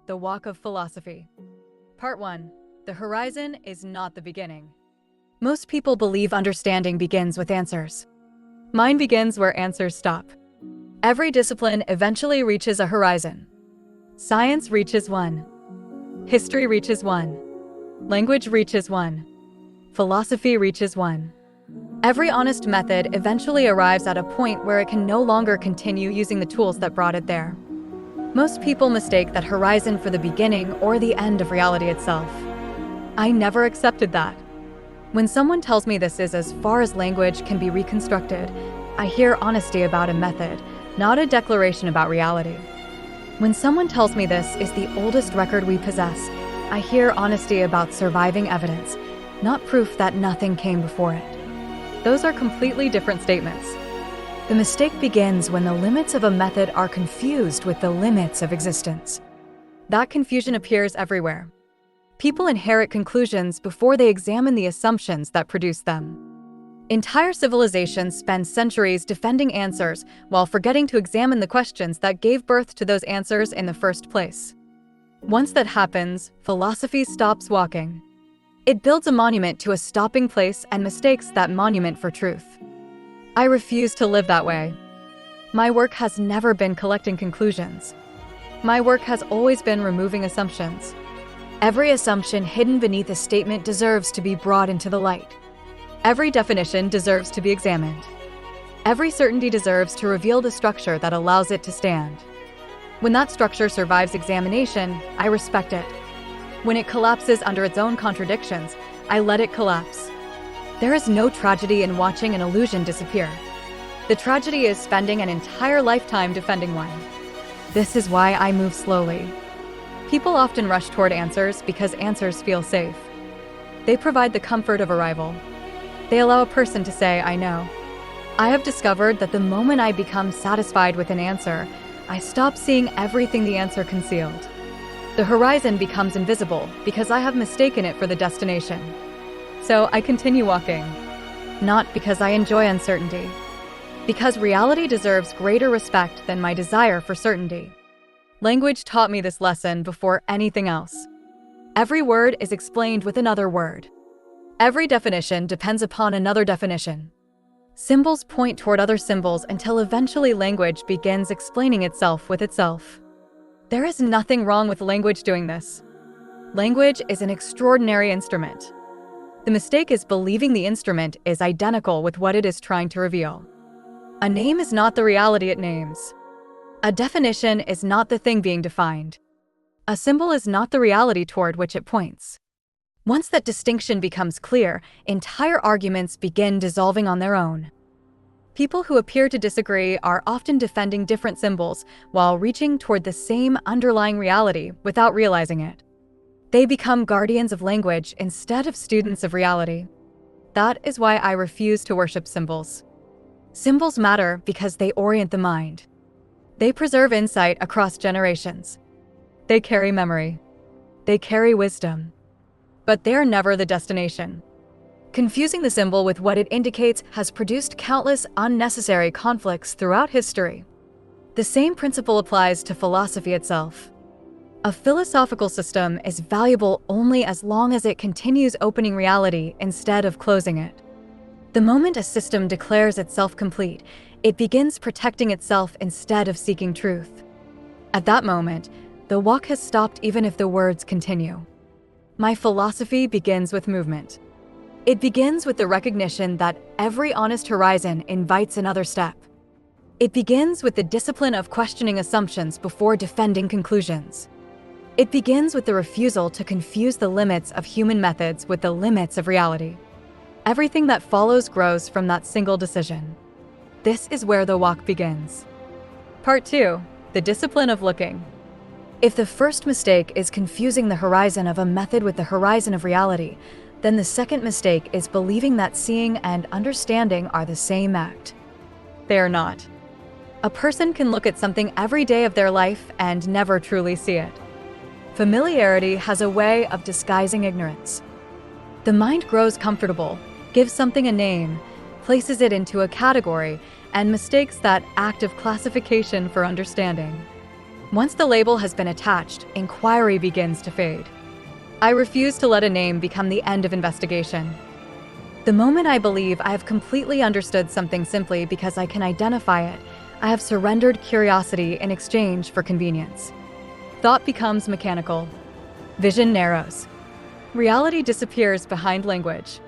The Walk of Philosophy. Part 1. The horizon is not the beginning. Most people believe understanding begins with answers. Mine begins where answers stop. Every discipline eventually reaches a horizon. Science reaches one. History reaches one. Language reaches one. Philosophy reaches one. Every honest method eventually arrives at a point where it can no longer continue using the tools that brought it there. Most people mistake that horizon for the beginning or the end of reality itself. I never accepted that. When someone tells me this is as far as language can be reconstructed, I hear honesty about a method, not a declaration about reality. When someone tells me this is the oldest record we possess, I hear honesty about surviving evidence, not proof that nothing came before it. Those are completely different statements. The mistake begins when the limits of a method are confused with the limits of existence. That confusion appears everywhere. People inherit conclusions before they examine the assumptions that produce them. Entire civilizations spend centuries defending answers while forgetting to examine the questions that gave birth to those answers in the first place. Once that happens, philosophy stops walking. It builds a monument to a stopping place and mistakes that monument for truth. I refuse to live that way. My work has never been collecting conclusions. My work has always been removing assumptions. Every assumption hidden beneath a statement deserves to be brought into the light. Every definition deserves to be examined. Every certainty deserves to reveal the structure that allows it to stand. When that structure survives examination, I respect it. When it collapses under its own contradictions, I let it collapse. There is no tragedy in watching an illusion disappear. The tragedy is spending an entire lifetime defending one. This is why I move slowly. People often rush toward answers because answers feel safe. They provide the comfort of arrival. They allow a person to say, I know. I have discovered that the moment I become satisfied with an answer, I stop seeing everything the answer concealed. The horizon becomes invisible because I have mistaken it for the destination. So I continue walking, not because I enjoy uncertainty, because reality deserves greater respect than my desire for certainty. Language taught me this lesson before anything else. Every word is explained with another word. Every definition depends upon another definition. Symbols point toward other symbols until eventually language begins explaining itself with itself. There is nothing wrong with language doing this. Language is an extraordinary instrument. The mistake is believing the instrument is identical with what it is trying to reveal. A name is not the reality it names. A definition is not the thing being defined. A symbol is not the reality toward which it points. Once that distinction becomes clear, entire arguments begin dissolving on their own. People who appear to disagree are often defending different symbols while reaching toward the same underlying reality without realizing it. They become guardians of language instead of students of reality. That is why I refuse to worship symbols. Symbols matter because they orient the mind. They preserve insight across generations. They carry memory. They carry wisdom. But they're never the destination. Confusing the symbol with what it indicates has produced countless unnecessary conflicts throughout history. The same principle applies to philosophy itself. A philosophical system is valuable only as long as it continues opening reality instead of closing it. The moment a system declares itself complete, it begins protecting itself instead of seeking truth. At that moment, the walk has stopped even if the words continue. My philosophy begins with movement. It begins with the recognition that every honest horizon invites another step. It begins with the discipline of questioning assumptions before defending conclusions. It begins with the refusal to confuse the limits of human methods with the limits of reality. Everything that follows grows from that single decision. This is where the walk begins. Part 2. The discipline of looking. If the first mistake is confusing the horizon of a method with the horizon of reality, then the second mistake is believing that seeing and understanding are the same act. They are not. A person can look at something every day of their life and never truly see it. Familiarity has a way of disguising ignorance. The mind grows comfortable, gives something a name, places it into a category, and mistakes that act of classification for understanding. Once the label has been attached, inquiry begins to fade. I refuse to let a name become the end of investigation. The moment I believe I have completely understood something simply because I can identify it, I have surrendered curiosity in exchange for convenience. Thought becomes mechanical. Vision narrows. Reality disappears behind language.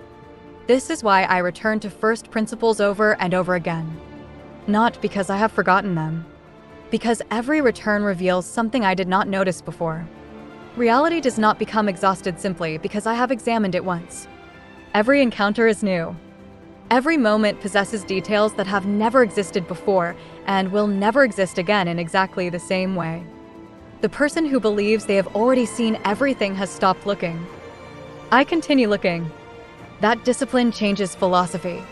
This is why I return to first principles over and over again. Not because I have forgotten them, because every return reveals something I did not notice before. Reality does not become exhausted simply because I have examined it once. Every encounter is new. Every moment possesses details that have never existed before and will never exist again in exactly the same way. The person who believes they have already seen everything has stopped looking. I continue looking. That discipline changes philosophy.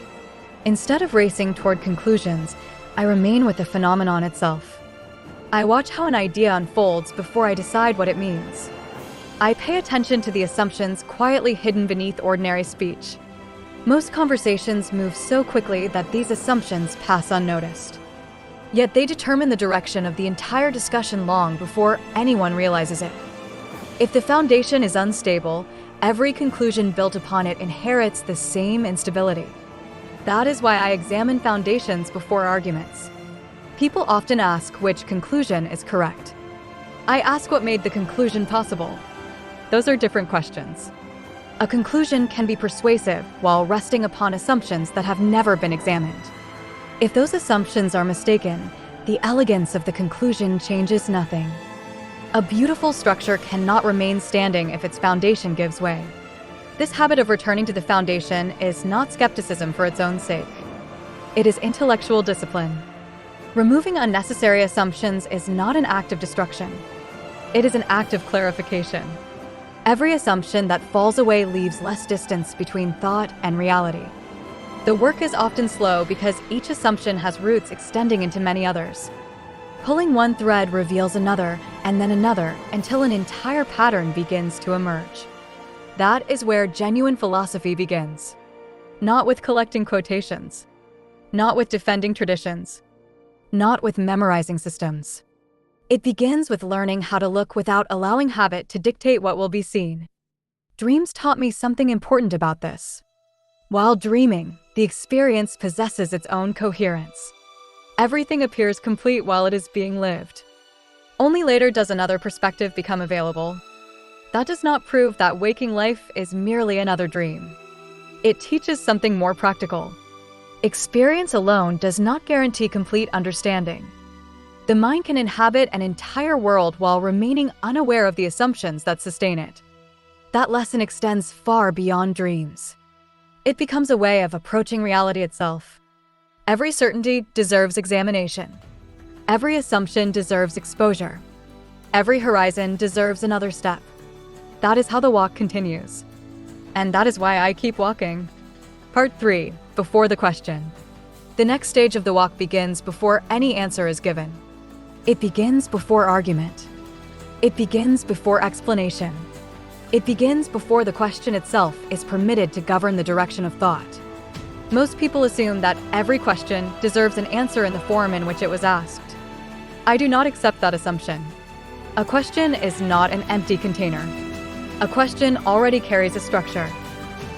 Instead of racing toward conclusions, I remain with the phenomenon itself. I watch how an idea unfolds before I decide what it means. I pay attention to the assumptions quietly hidden beneath ordinary speech. Most conversations move so quickly that these assumptions pass unnoticed. Yet they determine the direction of the entire discussion long before anyone realizes it. If the foundation is unstable, every conclusion built upon it inherits the same instability. That is why I examine foundations before arguments. People often ask which conclusion is correct. I ask what made the conclusion possible. Those are different questions. A conclusion can be persuasive while resting upon assumptions that have never been examined. If those assumptions are mistaken, the elegance of the conclusion changes nothing. A beautiful structure cannot remain standing if its foundation gives way. This habit of returning to the foundation is not skepticism for its own sake. It is intellectual discipline. Removing unnecessary assumptions is not an act of destruction. It is an act of clarification. Every assumption that falls away leaves less distance between thought and reality. The work is often slow because each assumption has roots extending into many others. Pulling one thread reveals another, and then another, until an entire pattern begins to emerge. That is where genuine philosophy begins. Not with collecting quotations. Not with defending traditions. Not with memorizing systems. It begins with learning how to look without allowing habit to dictate what will be seen. Dreams taught me something important about this. While dreaming, the experience possesses its own coherence. Everything appears complete while it is being lived. Only later does another perspective become available. That does not prove that waking life is merely another dream. It teaches something more practical. Experience alone does not guarantee complete understanding. The mind can inhabit an entire world while remaining unaware of the assumptions that sustain it. That lesson extends far beyond dreams. It becomes a way of approaching reality itself. Every certainty deserves examination. Every assumption deserves exposure. Every horizon deserves another step. That is how the walk continues. And that is why I keep walking. Part 3. Before the question. The next stage of the walk begins before any answer is given. It begins before argument. It begins before explanation. It begins before the question itself is permitted to govern the direction of thought. Most people assume that every question deserves an answer in the form in which it was asked. I do not accept that assumption. A question is not an empty container. A question already carries a structure.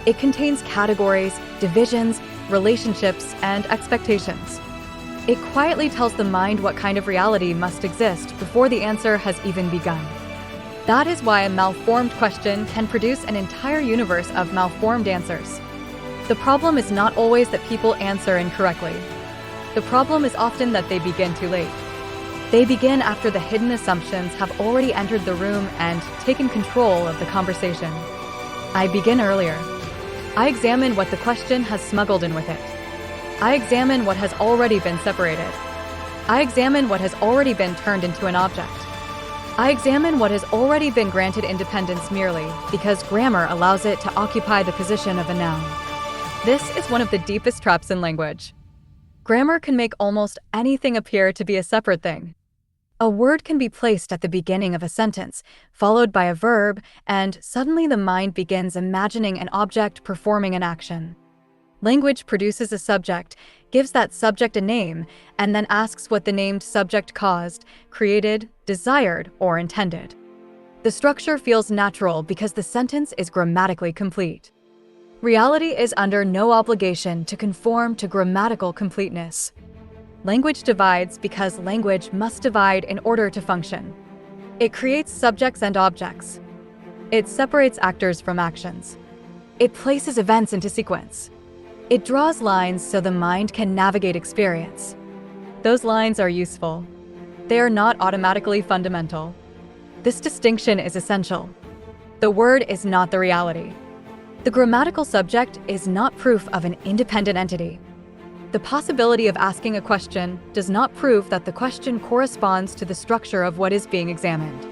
It contains categories, divisions, relationships, and expectations. It quietly tells the mind what kind of reality must exist before the answer has even begun. That is why a malformed question can produce an entire universe of malformed answers. The problem is not always that people answer incorrectly. The problem is often that they begin too late. They begin after the hidden assumptions have already entered the room and taken control of the conversation. I begin earlier. I examine what the question has smuggled in with it. I examine what has already been separated. I examine what has already been turned into an object. I examine what has already been granted independence merely because grammar allows it to occupy the position of a noun. This is one of the deepest traps in language. Grammar can make almost anything appear to be a separate thing. A word can be placed at the beginning of a sentence, followed by a verb, and suddenly the mind begins imagining an object performing an action. Language produces a subject, gives that subject a name, and then asks what the named subject caused, created, desired, or intended. The structure feels natural because the sentence is grammatically complete. Reality is under no obligation to conform to grammatical completeness. Language divides because language must divide in order to function. It creates subjects and objects. It separates actors from actions. It places events into sequence. It draws lines so the mind can navigate experience. Those lines are useful. They are not automatically fundamental. This distinction is essential. The word is not the reality. The grammatical subject is not proof of an independent entity. The possibility of asking a question does not prove that the question corresponds to the structure of what is being examined.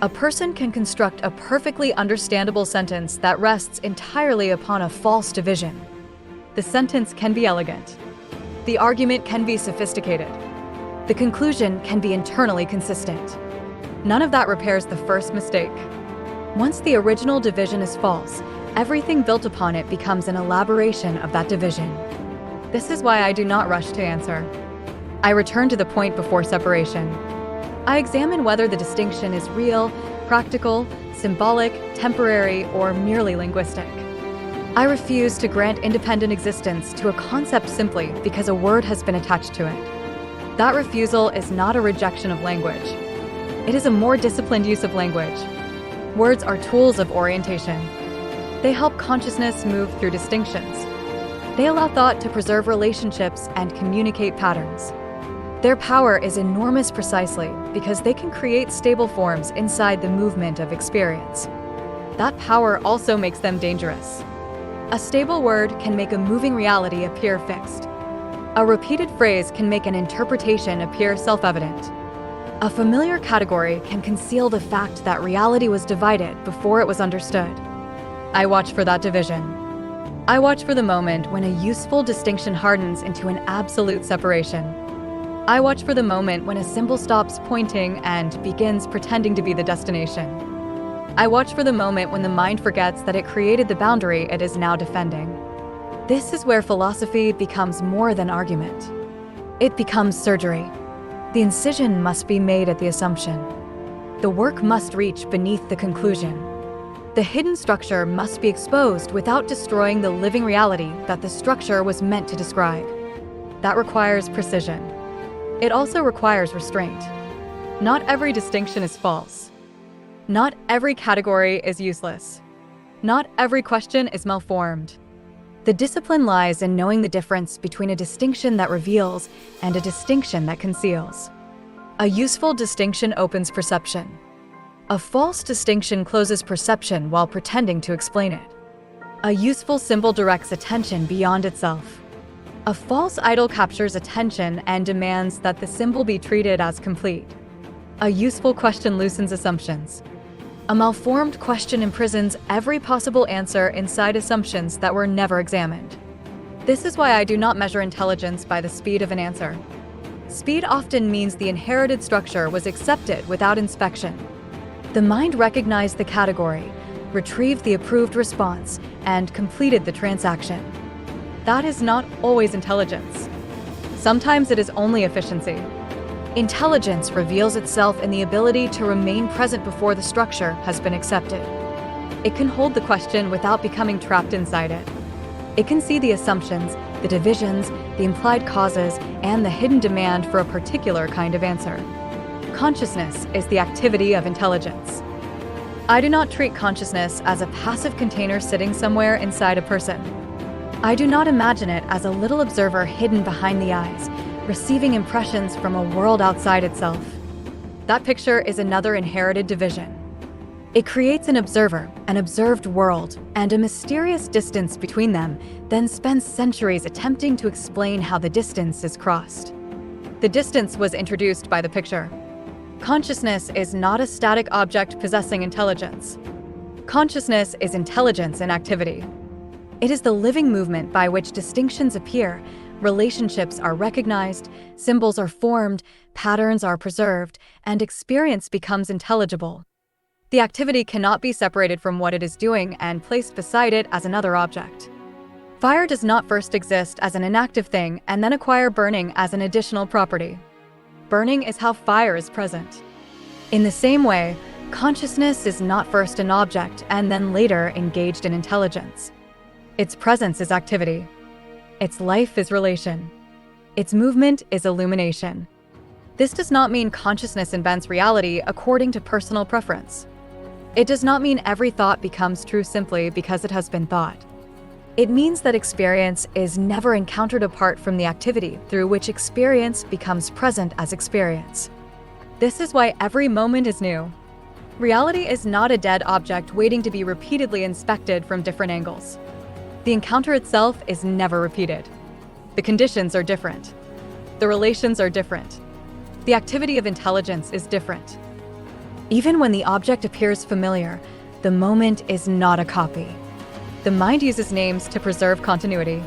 A person can construct a perfectly understandable sentence that rests entirely upon a false division. The sentence can be elegant. The argument can be sophisticated. The conclusion can be internally consistent. None of that repairs the first mistake. Once the original division is false, everything built upon it becomes an elaboration of that division. This is why I do not rush to answer. I return to the point before separation. I examine whether the distinction is real, practical, symbolic, temporary, or merely linguistic. I refuse to grant independent existence to a concept simply because a word has been attached to it. That refusal is not a rejection of language. It is a more disciplined use of language. Words are tools of orientation. They help consciousness move through distinctions. They allow thought to preserve relationships and communicate patterns. Their power is enormous precisely because they can create stable forms inside the movement of experience. That power also makes them dangerous. A stable word can make a moving reality appear fixed. A repeated phrase can make an interpretation appear self-evident. A familiar category can conceal the fact that reality was divided before it was understood. I watch for that division. I watch for the moment when a useful distinction hardens into an absolute separation. I watch for the moment when a symbol stops pointing and begins pretending to be the destination. I watch for the moment when the mind forgets that it created the boundary it is now defending. This is where philosophy becomes more than argument. It becomes surgery. The incision must be made at the assumption. The work must reach beneath the conclusion. The hidden structure must be exposed without destroying the living reality that the structure was meant to describe. That requires precision. It also requires restraint. Not every distinction is false. Not every category is useless. Not every question is malformed. The discipline lies in knowing the difference between a distinction that reveals and a distinction that conceals. A useful distinction opens perception. A false distinction closes perception while pretending to explain it. A useful symbol directs attention beyond itself. A false idol captures attention and demands that the symbol be treated as complete. A useful question loosens assumptions. A malformed question imprisons every possible answer inside assumptions that were never examined. This is why I do not measure intelligence by the speed of an answer. Speed often means the inherited structure was accepted without inspection. The mind recognized the category, retrieved the approved response, and completed the transaction. That is not always intelligence. Sometimes it is only efficiency. Intelligence reveals itself in the ability to remain present before the structure has been accepted. It can hold the question without becoming trapped inside it. It can see the assumptions, the divisions, the implied causes, and the hidden demand for a particular kind of answer. Consciousness is the activity of intelligence. I do not treat consciousness as a passive container sitting somewhere inside a person. I do not imagine it as a little observer hidden behind the eyes, receiving impressions from a world outside itself. That picture is another inherited division. It creates an observer, an observed world, and a mysterious distance between them, then spends centuries attempting to explain how the distance is crossed. The distance was introduced by the picture. Consciousness is not a static object possessing intelligence. Consciousness is intelligence in activity. It is the living movement by which distinctions appear, relationships are recognized, symbols are formed, patterns are preserved, and experience becomes intelligible. The activity cannot be separated from what it is doing and placed beside it as another object. Fire does not first exist as an inactive thing and then acquire burning as an additional property. Burning is how fire is present. In the same way, consciousness is not first an object and then later engaged in intelligence. Its presence is activity. Its life is relation. Its movement is illumination. This does not mean consciousness invents reality according to personal preference. It does not mean every thought becomes true simply because it has been thought. It means that experience is never encountered apart from the activity through which experience becomes present as experience. This is why every moment is new. Reality is not a dead object waiting to be repeatedly inspected from different angles. The encounter itself is never repeated. The conditions are different. The relations are different. The activity of intelligence is different. Even when the object appears familiar, the moment is not a copy. The mind uses names to preserve continuity.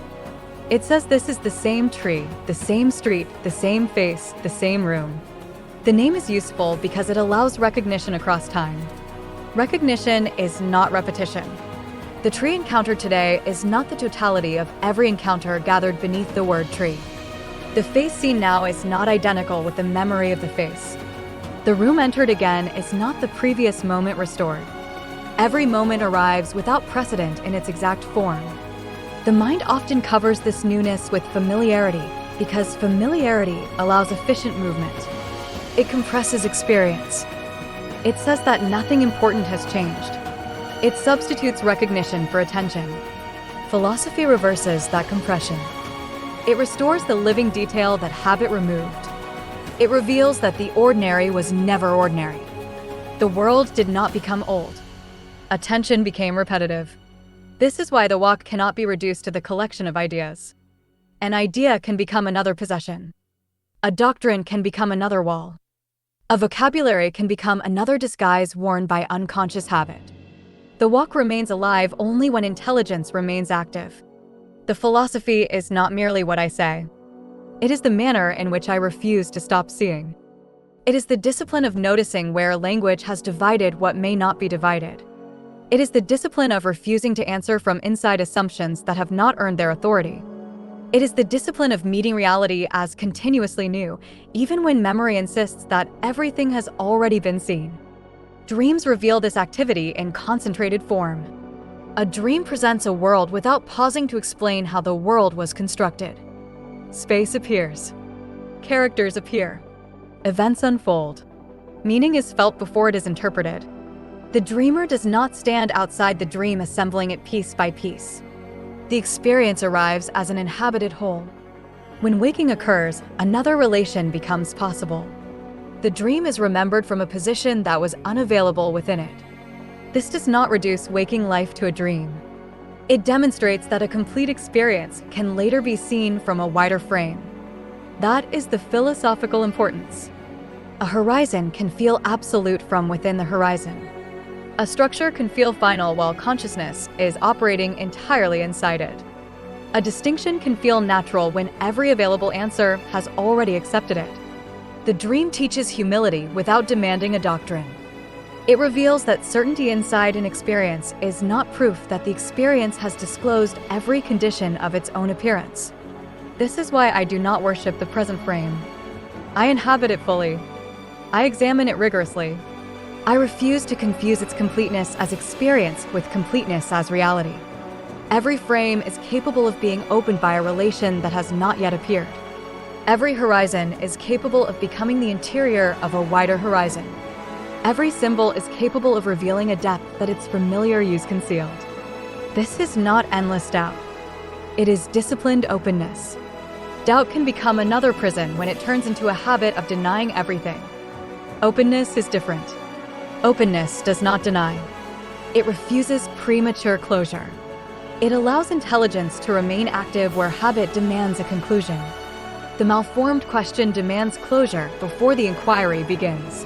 It says this is the same tree, the same street, the same face, the same room. The name is useful because it allows recognition across time. Recognition is not repetition. The tree encountered today is not the totality of every encounter gathered beneath the word tree. The face seen now is not identical with the memory of the face. The room entered again is not the previous moment restored. Every moment arrives without precedent in its exact form. The mind often covers this newness with familiarity because familiarity allows efficient movement. It compresses experience. It says that nothing important has changed. It substitutes recognition for attention. Philosophy reverses that compression. It restores the living detail that habit removed. It reveals that the ordinary was never ordinary. The world did not become old. Attention became repetitive. This is why the walk cannot be reduced to the collection of ideas. An idea can become another possession. A doctrine can become another wall. A vocabulary can become another disguise worn by unconscious habit. The walk remains alive only when intelligence remains active. The philosophy is not merely what I say. It is the manner in which I refuse to stop seeing. It is the discipline of noticing where language has divided what may not be divided. It is the discipline of refusing to answer from inside assumptions that have not earned their authority. It is the discipline of meeting reality as continuously new, even when memory insists that everything has already been seen. Dreams reveal this activity in concentrated form. A dream presents a world without pausing to explain how the world was constructed. Space appears. Characters appear. Events unfold. Meaning is felt before it is interpreted. The dreamer does not stand outside the dream assembling it piece by piece. The experience arrives as an inhabited whole. When waking occurs, another relation becomes possible. The dream is remembered from a position that was unavailable within it. This does not reduce waking life to a dream. It demonstrates that a complete experience can later be seen from a wider frame. That is the philosophical importance. A horizon can feel absolute from within the horizon. A structure can feel final while consciousness is operating entirely inside it. A distinction can feel natural when every available answer has already accepted it. The dream teaches humility without demanding a doctrine. It reveals that certainty inside an experience is not proof that the experience has disclosed every condition of its own appearance. This is why I do not worship the present frame. I inhabit it fully. I examine it rigorously. I refuse to confuse its completeness as experience with completeness as reality. Every frame is capable of being opened by a relation that has not yet appeared. Every horizon is capable of becoming the interior of a wider horizon. Every symbol is capable of revealing a depth that its familiar use concealed. This is not endless doubt. It is disciplined openness. Doubt can become another prison when it turns into a habit of denying everything. Openness is different. Openness does not deny. It refuses premature closure. It allows intelligence to remain active where habit demands a conclusion. The malformed question demands closure before the inquiry begins.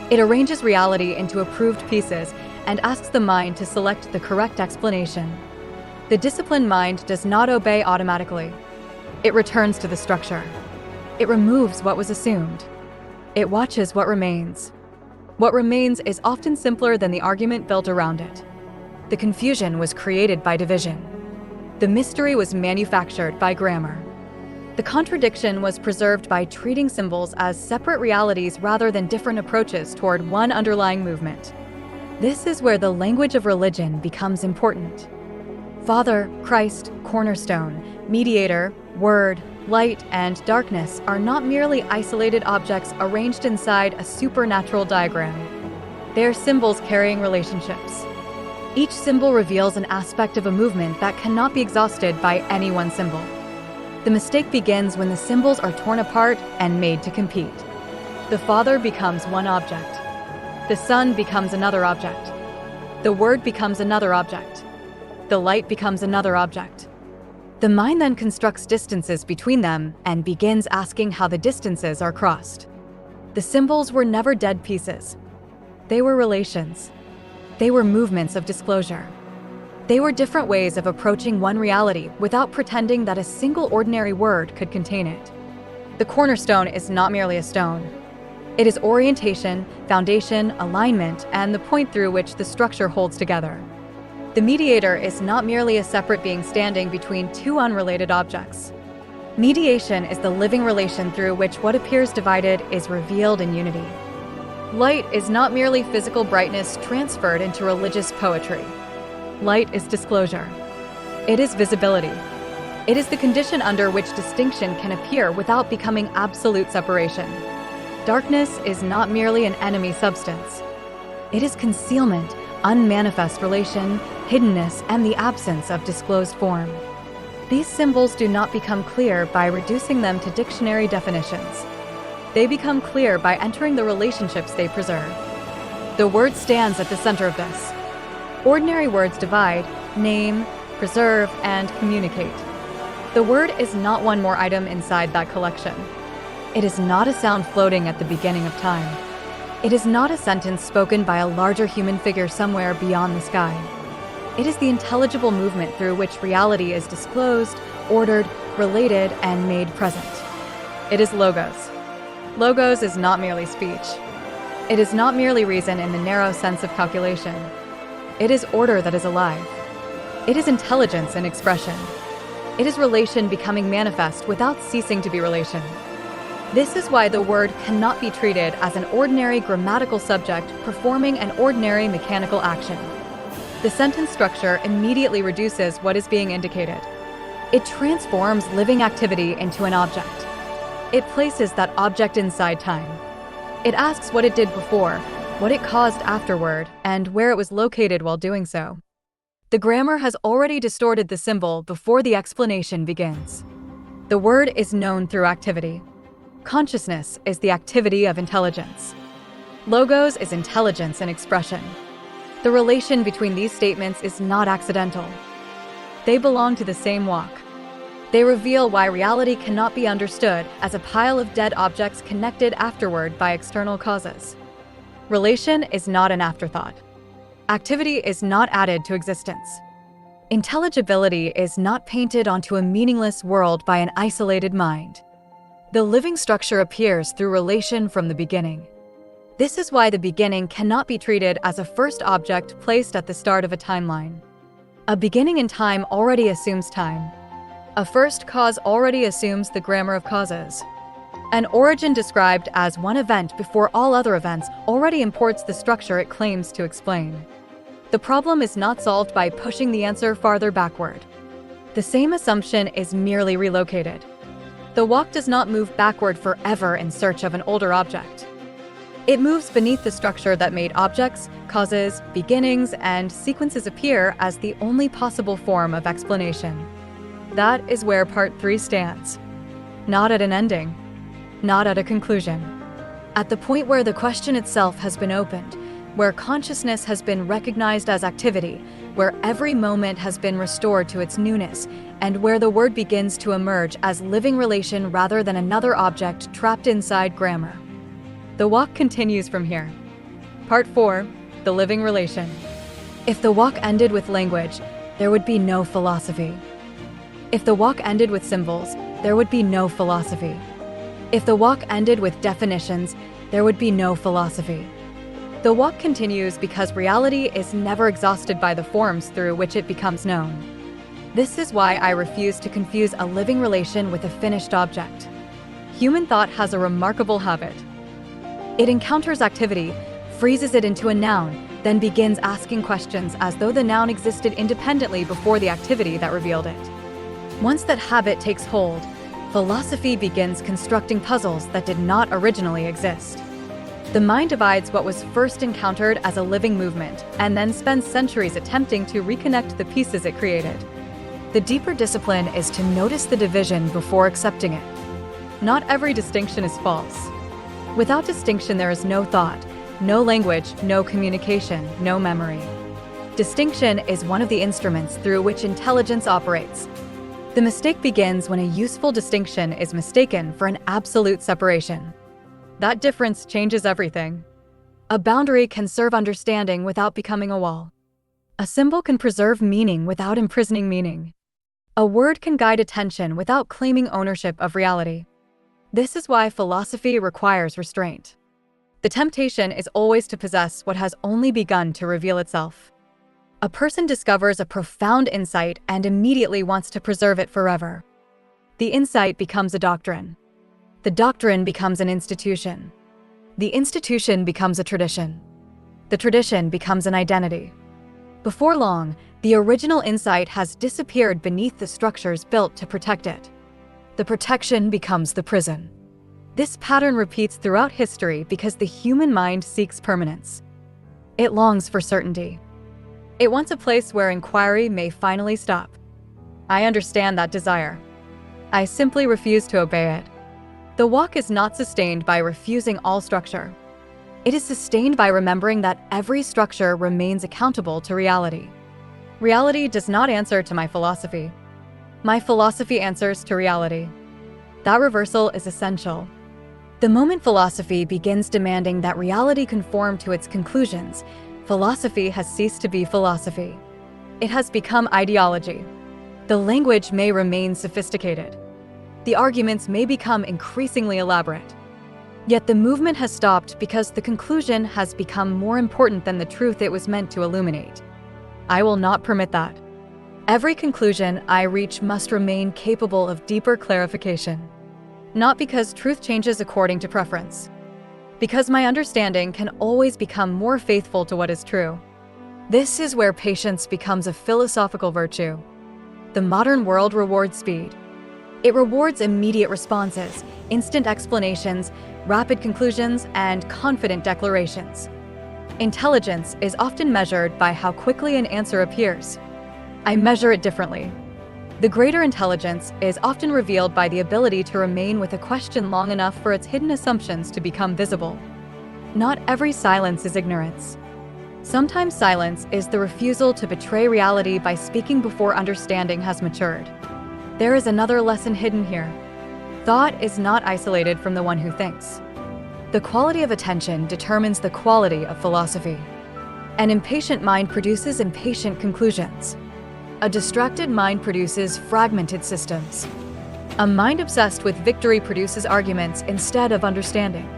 It arranges reality into approved pieces and asks the mind to select the correct explanation. The disciplined mind does not obey automatically. It returns to the structure. It removes what was assumed. It watches what remains. What remains is often simpler than the argument built around it. The confusion was created by division. The mystery was manufactured by grammar. The contradiction was preserved by treating symbols as separate realities rather than different approaches toward one underlying movement. This is where the language of religion becomes important. Father, Christ, cornerstone, mediator, word, light, and darkness are not merely isolated objects arranged inside a supernatural diagram. They are symbols carrying relationships. Each symbol reveals an aspect of a movement that cannot be exhausted by any one symbol. The mistake begins when the symbols are torn apart and made to compete. The Father becomes one object. The Son becomes another object. The Word becomes another object. The light becomes another object. The mind then constructs distances between them and begins asking how the distances are crossed. The symbols were never dead pieces. They were relations. They were movements of disclosure. They were different ways of approaching one reality without pretending that a single ordinary word could contain it. The cornerstone is not merely a stone. It is orientation, foundation, alignment, and the point through which the structure holds together. The mediator is not merely a separate being standing between two unrelated objects. Mediation is the living relation through which what appears divided is revealed in unity. Light is not merely physical brightness transferred into religious poetry. Light is disclosure. It is visibility. It is the condition under which distinction can appear without becoming absolute separation. Darkness is not merely an enemy substance. It is concealment, unmanifest relation, hiddenness, and the absence of disclosed form. These symbols do not become clear by reducing them to dictionary definitions. They become clear by entering the relationships they preserve. The word stands at the center of this. Ordinary words divide, name, preserve, and communicate. The word is not one more item inside that collection. It is not a sound floating at the beginning of time. It is not a sentence spoken by a larger human figure somewhere beyond the sky. It is the intelligible movement through which reality is disclosed, ordered, related, and made present. It is logos. Logos is not merely speech. It is not merely reason in the narrow sense of calculation. It is order that is alive. It is intelligence in expression. It is relation becoming manifest without ceasing to be relation. This is why the word cannot be treated as an ordinary grammatical subject performing an ordinary mechanical action. The sentence structure immediately reduces what is being indicated. It transforms living activity into an object. It places that object inside time. It asks what it did before, what it caused afterward, and where it was located while doing so. The grammar has already distorted the symbol before the explanation begins. The word is known through activity. Consciousness is the activity of intelligence. Logos is intelligence and expression. The relation between these statements is not accidental. They belong to the same walk. They reveal why reality cannot be understood as a pile of dead objects connected afterward by external causes. Relation is not an afterthought. Activity is not added to existence. Intelligibility is not painted onto a meaningless world by an isolated mind. The living structure appears through relation from the beginning. This is why the beginning cannot be treated as a first object placed at the start of a timeline. A beginning in time already assumes time. A first cause already assumes the grammar of causes. An origin described as one event before all other events already imports the structure it claims to explain. The problem is not solved by pushing the answer farther backward. The same assumption is merely relocated. The walk does not move backward forever in search of an older object. It moves beneath the structure that made objects, causes, beginnings, and sequences appear as the only possible form of explanation. That is where Part 3 stands. Not at an ending. Not at a conclusion. At the point where the question itself has been opened, where consciousness has been recognized as activity, where every moment has been restored to its newness, and where the word begins to emerge as living relation rather than another object trapped inside grammar. The walk continues from here. Part 4, the living relation. If the walk ended with language, there would be no philosophy. If the walk ended with symbols, there would be no philosophy. If the walk ended with definitions, there would be no philosophy. The walk continues because reality is never exhausted by the forms through which it becomes known. This is why I refuse to confuse a living relation with a finished object. Human thought has a remarkable habit. It encounters activity, freezes it into a noun, then begins asking questions as though the noun existed independently before the activity that revealed it. Once that habit takes hold, philosophy begins constructing puzzles that did not originally exist. The mind divides what was first encountered as a living movement and then spends centuries attempting to reconnect the pieces it created. The deeper discipline is to notice the division before accepting it. Not every distinction is false. Without distinction, there is no thought, no language, no communication, no memory. Distinction is one of the instruments through which intelligence operates. The mistake begins when a useful distinction is mistaken for an absolute separation. That difference changes everything. A boundary can serve understanding without becoming a wall. A symbol can preserve meaning without imprisoning meaning. A word can guide attention without claiming ownership of reality. This is why philosophy requires restraint. The temptation is always to possess what has only begun to reveal itself. A person discovers a profound insight and immediately wants to preserve it forever. The insight becomes a doctrine. The doctrine becomes an institution. The institution becomes a tradition. The tradition becomes an identity. Before long, the original insight has disappeared beneath the structures built to protect it. The protection becomes the prison. This pattern repeats throughout history because the human mind seeks permanence. It longs for certainty. It wants a place where inquiry may finally stop. I understand that desire. I simply refuse to obey it. The walk is not sustained by refusing all structure. It is sustained by remembering that every structure remains accountable to reality. Reality does not answer to my philosophy. My philosophy answers to reality. That reversal is essential. The moment philosophy begins demanding that reality conform to its conclusions, philosophy has ceased to be philosophy. It has become ideology. The language may remain sophisticated. The arguments may become increasingly elaborate. Yet the movement has stopped because the conclusion has become more important than the truth it was meant to illuminate. I will not permit that. Every conclusion I reach must remain capable of deeper clarification. Not because truth changes according to preference. Because my understanding can always become more faithful to what is true. This is where patience becomes a philosophical virtue. The modern world rewards speed. It rewards immediate responses, instant explanations, rapid conclusions, and confident declarations. Intelligence is often measured by how quickly an answer appears. I measure it differently. The greater intelligence is often revealed by the ability to remain with a question long enough for its hidden assumptions to become visible. Not every silence is ignorance. Sometimes silence is the refusal to betray reality by speaking before understanding has matured. There is another lesson hidden here. Thought is not isolated from the one who thinks. The quality of attention determines the quality of philosophy. An impatient mind produces impatient conclusions. A distracted mind produces fragmented systems. A mind obsessed with victory produces arguments instead of understanding.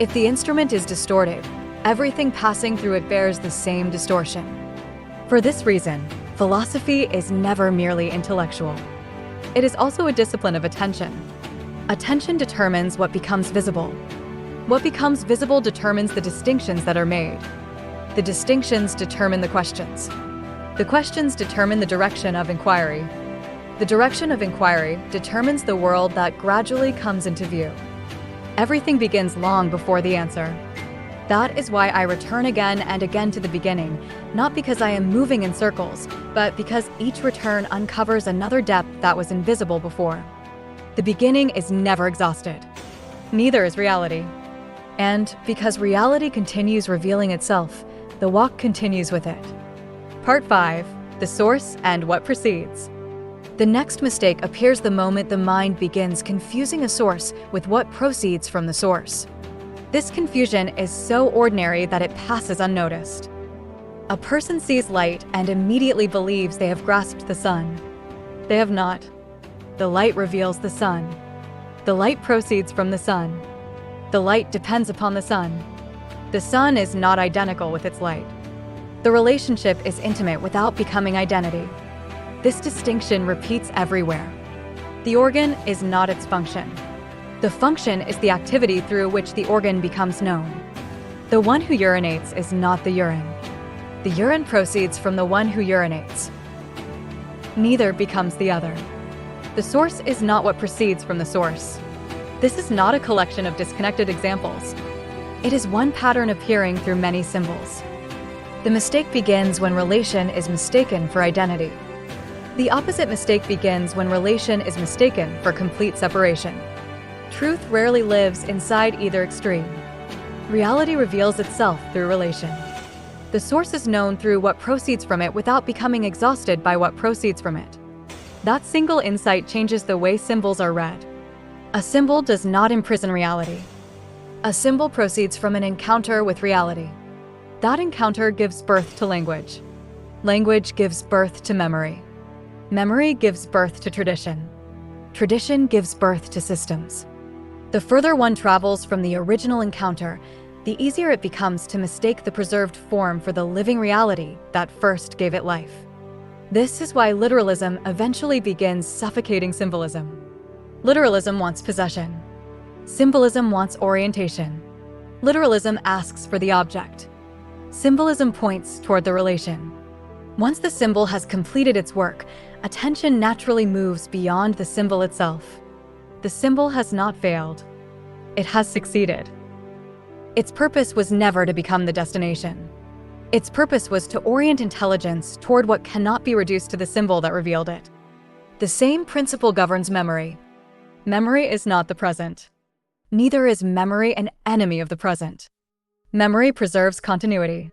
If the instrument is distorted, everything passing through it bears the same distortion. For this reason, philosophy is never merely intellectual. It is also a discipline of attention. Attention determines what becomes visible. What becomes visible determines the distinctions that are made. The distinctions determine the questions. The questions determine the direction of inquiry. The direction of inquiry determines the world that gradually comes into view. Everything begins long before the answer. That is why I return again and again to the beginning, not because I am moving in circles, but because each return uncovers another depth that was invisible before. The beginning is never exhausted. Neither is reality. And because reality continues revealing itself, the walk continues with it. Part 5. The source and what precedes. The next mistake appears the moment the mind begins confusing a source with what proceeds from the source. This confusion is so ordinary that it passes unnoticed. A person sees light and immediately believes they have grasped the sun. They have not. The light reveals the sun. The light proceeds from the sun. The light depends upon the sun. The sun is not identical with its light. The relationship is intimate without becoming identity. This distinction repeats everywhere. The organ is not its function. The function is the activity through which the organ becomes known. The one who urinates is not the urine. The urine proceeds from the one who urinates. Neither becomes the other. The source is not what proceeds from the source. This is not a collection of disconnected examples. It is one pattern appearing through many symbols. The mistake begins when relation is mistaken for identity. The opposite mistake begins when relation is mistaken for complete separation. Truth rarely lives inside either extreme. Reality reveals itself through relation. The source is known through what proceeds from it without becoming exhausted by what proceeds from it. That single insight changes the way symbols are read. A symbol does not imprison reality. A symbol proceeds from an encounter with reality. That encounter gives birth to language. Language gives birth to memory. Memory gives birth to tradition. Tradition gives birth to systems. The further one travels from the original encounter, the easier it becomes to mistake the preserved form for the living reality that first gave it life. This is why literalism eventually begins suffocating symbolism. Literalism wants possession. Symbolism wants orientation. Literalism asks for the object. Symbolism points toward the relation. Once the symbol has completed its work, attention naturally moves beyond the symbol itself. The symbol has not failed. It has succeeded. Its purpose was never to become the destination. Its purpose was to orient intelligence toward what cannot be reduced to the symbol that revealed it. The same principle governs memory. Memory is not the present. Neither is memory an enemy of the present. Memory preserves continuity.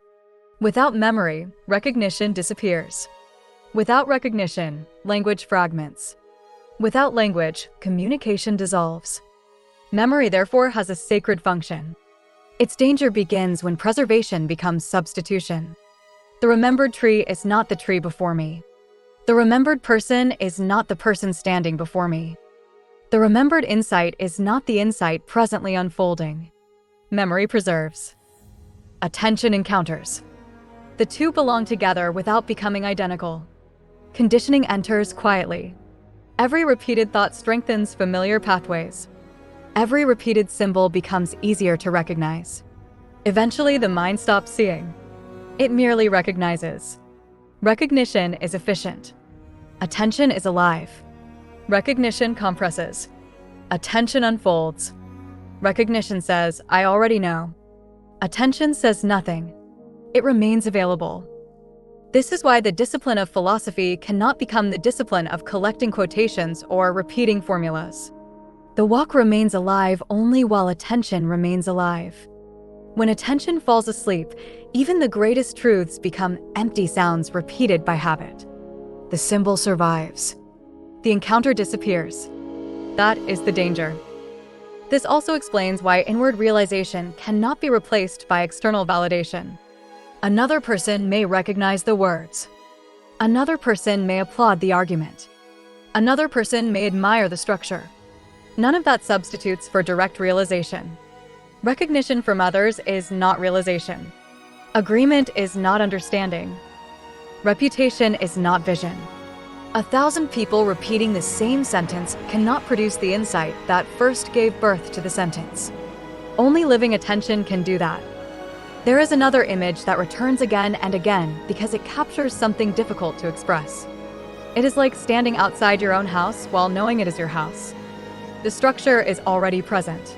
Without memory, recognition disappears. Without recognition, language fragments. Without language, communication dissolves. Memory, therefore, has a sacred function. Its danger begins when preservation becomes substitution. The remembered tree is not the tree before me. The remembered person is not the person standing before me. The remembered insight is not the insight presently unfolding. Memory preserves. Attention encounters. The two belong together without becoming identical. Conditioning enters quietly. Every repeated thought strengthens familiar pathways. Every repeated symbol becomes easier to recognize. Eventually, the mind stops seeing. It merely recognizes. Recognition is efficient. Attention is alive. Recognition compresses. Attention unfolds. Recognition says, I already know. Attention says nothing. It remains available. This is why the discipline of philosophy cannot become the discipline of collecting quotations or repeating formulas. The walk remains alive only while attention remains alive. When attention falls asleep, even the greatest truths become empty sounds repeated by habit. The symbol survives. The encounter disappears. That is the danger. This also explains why inward realization cannot be replaced by external validation. Another person may recognize the words. Another person may applaud the argument. Another person may admire the structure. None of that substitutes for direct realization. Recognition from others is not realization. Agreement is not understanding. Reputation is not vision. 1,000 people repeating the same sentence cannot produce the insight that first gave birth to the sentence. Only living attention can do that. There is another image that returns again and again because it captures something difficult to express. It is like standing outside your own house while knowing it is your house. The structure is already present.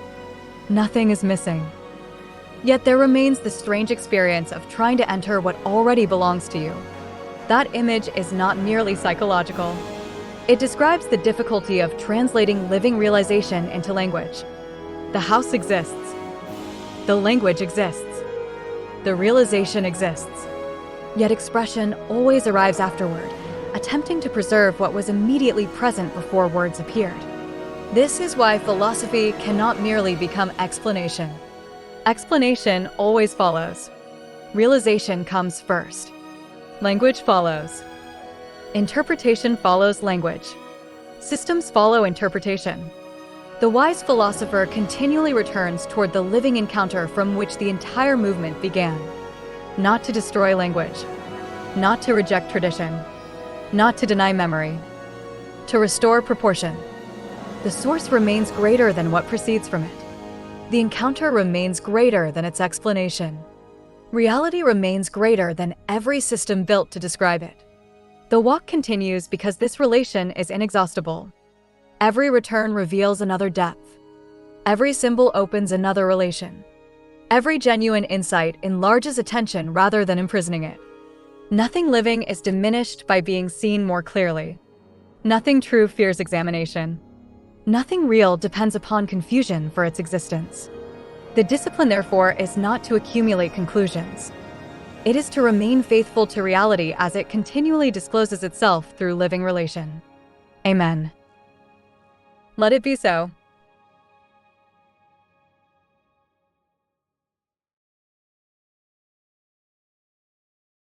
Nothing is missing. Yet there remains the strange experience of trying to enter what already belongs to you. That image is not merely psychological. It describes the difficulty of translating living realization into language. The house exists. The language exists. The realization exists. Yet expression always arrives afterward, attempting to preserve what was immediately present before words appeared. This is why philosophy cannot merely become explanation. Explanation always follows. Realization comes first. Language follows. Interpretation follows language. Systems follow interpretation. The wise philosopher continually returns toward the living encounter from which the entire movement began. Not to destroy language. Not to reject tradition. not to deny memory. To restore proportion. The source remains greater than what proceeds from it. The encounter remains greater than its explanation. Reality remains greater than every system built to describe it. The walk continues because this relation is inexhaustible. Every return reveals another depth. Every symbol opens another relation. Every genuine insight enlarges attention rather than imprisoning it. Nothing living is diminished by being seen more clearly. Nothing true fears examination. Nothing real depends upon confusion for its existence. The discipline, therefore, is not to accumulate conclusions. It is to remain faithful to reality as it continually discloses itself through living relation. Amen. Let it be so.